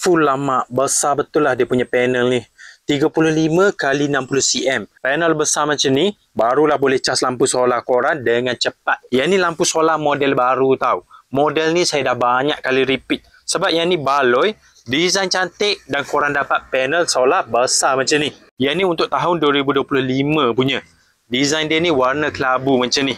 Full lama, besar betul lah dia punya panel ni. 35 kali 60 cm. Panel besar macam ni, barulah boleh cas lampu solar korang dengan cepat. Yang ni lampu solar model baru tau. Model ni saya dah banyak kali repeat. Sebab yang ni baloi, design cantik dan korang dapat panel solar besar macam ni. Yang ni untuk tahun 2025 punya. Design dia ni warna kelabu macam ni.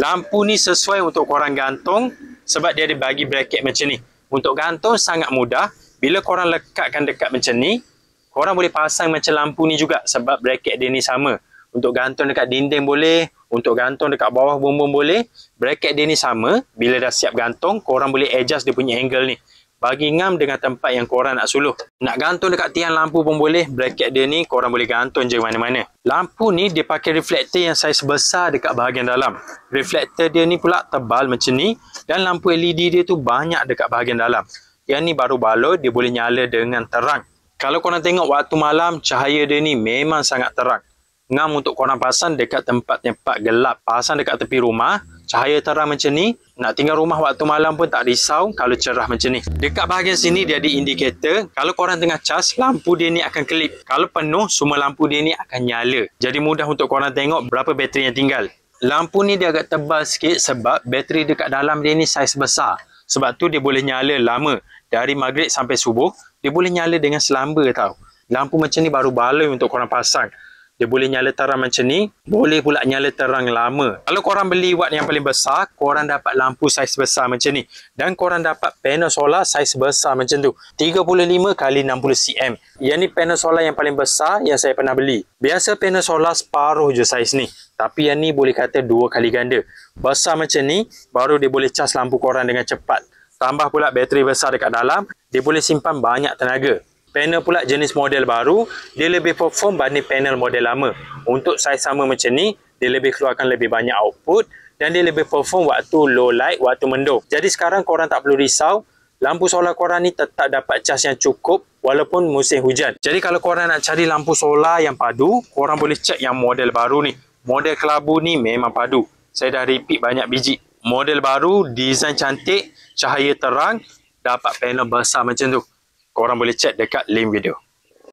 Lampu ni sesuai untuk korang gantung sebab dia ada bagi bracket macam ni. Untuk gantung sangat mudah. Bila korang lekatkan dekat macam ni, korang boleh pasang macam lampu ni juga sebab bracket dia ni sama. Untuk gantung dekat dinding boleh, untuk gantung dekat bawah bumbung boleh. Bracket dia ni sama. Bila dah siap gantung, korang boleh adjust dia punya angle ni. Bagi ngam dengan tempat yang korang nak suluh. Nak gantung dekat tiang lampu pun boleh. Bracket dia ni korang boleh gantung je mana-mana. Lampu ni dia pakai reflektor yang saiz besar dekat bahagian dalam. Reflektor dia ni pula tebal macam ni. Dan lampu LED dia tu banyak dekat bahagian dalam. Yang ni baru baloi, dia boleh nyala dengan terang. Kalau korang tengok waktu malam, cahaya dia ni memang sangat terang. Ngam untuk korang pasang dekat tempat-tempat gelap. Pasang dekat tepi rumah, cahaya terang macam ni. Nak tinggal rumah waktu malam pun tak risau kalau cerah macam ni. Dekat bahagian sini dia ada indikator. Kalau korang tengah cas, lampu dia ni akan kelip. Kalau penuh, semua lampu dia ni akan nyala. Jadi mudah untuk korang tengok berapa bateri yang tinggal. Lampu ni dia agak tebal sikit sebab bateri dekat dalam dia ni saiz besar. Sebab tu dia boleh nyala lama. Dari maghrib sampai subuh, dia boleh nyala dengan selamba tau. Lampu macam ni baru baloi untuk korang pasang. Dia boleh nyala terang macam ni, boleh pula nyala terang lama. Kalau korang beli watt yang paling besar, korang dapat lampu saiz besar macam ni. Dan korang dapat panel solar saiz besar macam tu. 35 kali 60 cm. Yang ni panel solar yang paling besar yang saya pernah beli. Biasa panel solar separuh je saiz ni. Tapi yang ni boleh kata 2 kali ganda. Besar macam ni, baru dia boleh cas lampu korang dengan cepat. Tambah pula bateri besar dekat dalam, dia boleh simpan banyak tenaga. Panel pula jenis model baru, dia lebih perform banding panel model lama. Untuk saiz sama macam ni, dia lebih keluarkan lebih banyak output dan dia lebih perform waktu low light, waktu mendung. Jadi sekarang korang tak perlu risau, lampu solar korang ni tetap dapat cas yang cukup walaupun musim hujan. Jadi kalau korang nak cari lampu solar yang padu, korang boleh cek yang model baru ni. Model kelabu ni memang padu. Saya dah repeat banyak biji. Model baru, design cantik, cahaya terang, dapat panel besar macam tu. Korang boleh cek dekat link video.